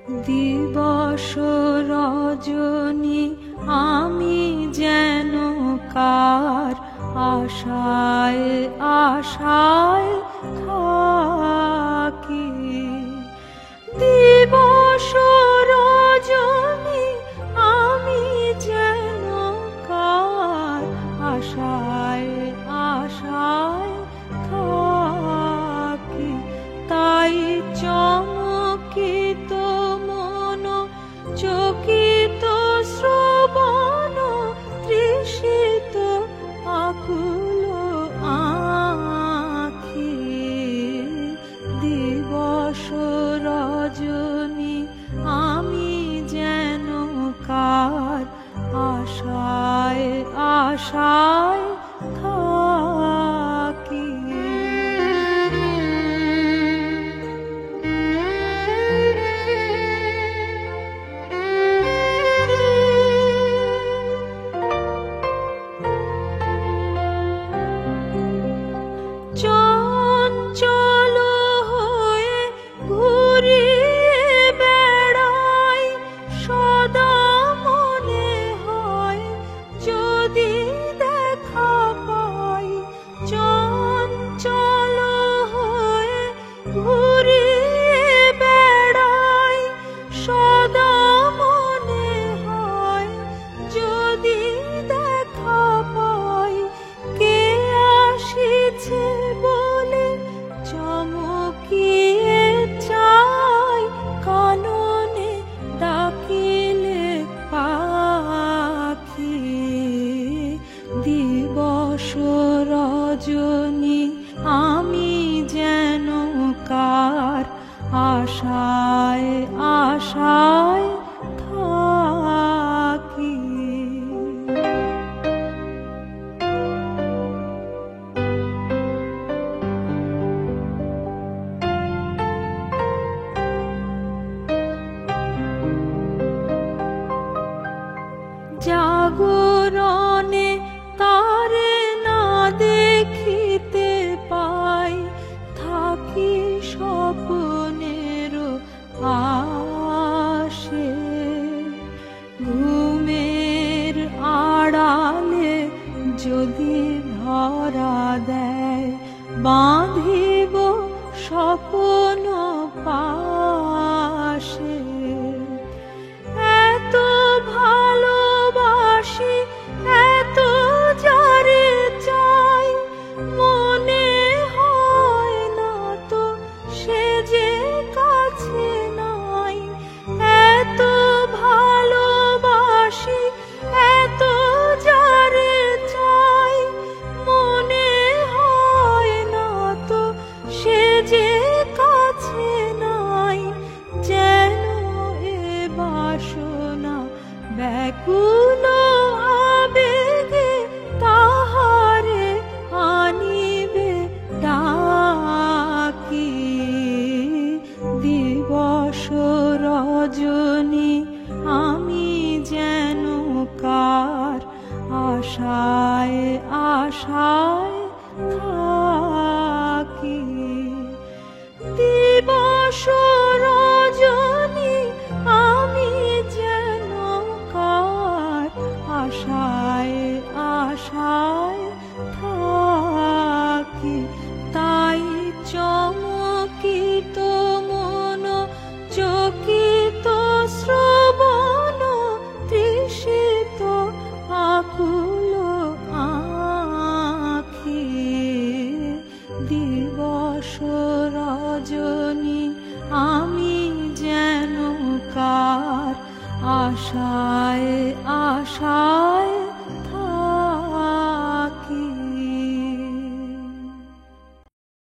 দিবস রজনী আমি যেন কার আশায় আশায় থাকি। দিবস রজনী আমি যেন কার আশায় আশায় থাকি। তাই চমকিত মন চকিত শ্রবণ তৃষিত আকুল আঁখি। দিবস রজনী আমি যেন কার আশায় আশায় থাকি। চঞ্চল হয়ে ঘুরিয়ে বেড়াই, সদা মনে হয় যদি দেখা পাই। চঞ্চল হয়ে ঘুরিয়ে বেড়াই, সদা মনে হয় যদি দেখা পাই। কে আসিছে বলে চমকিয়ে চাই, কাননে ডাকিলে পাখি। দিবস রজনী আমি যেন কার আশায় আশায় থাকি। জাগরণে তারে না দেখিতে পাই, থাকি স্বপ্নের আশে। ঘুমের আড়ালে যদি ধরা দেয়, বাঁধিব স্বপ্ন পাশে। এত ভালোবাসি এত যারে চাই, মনে হয় না তো সে যে কাছে নাই। এত ভালোবাসি এত যারে চাই, মনে হয় না তো সে যে কাছে নাই। যেন এ বাসনা ব্যাকুল আবেগে তাহারে আনিবে ডাকি। দিবস রজনী আমি যেন কার আশায় আশায় থাকি। দিবস রজনী আমি যেন কার আশায় আশায় থাকি। তাই চমকিত মন চকিত শ্রবণ তৃষিত আকুল আঁখি। দিবস রজনী আমি যেন কার আশায় আশায়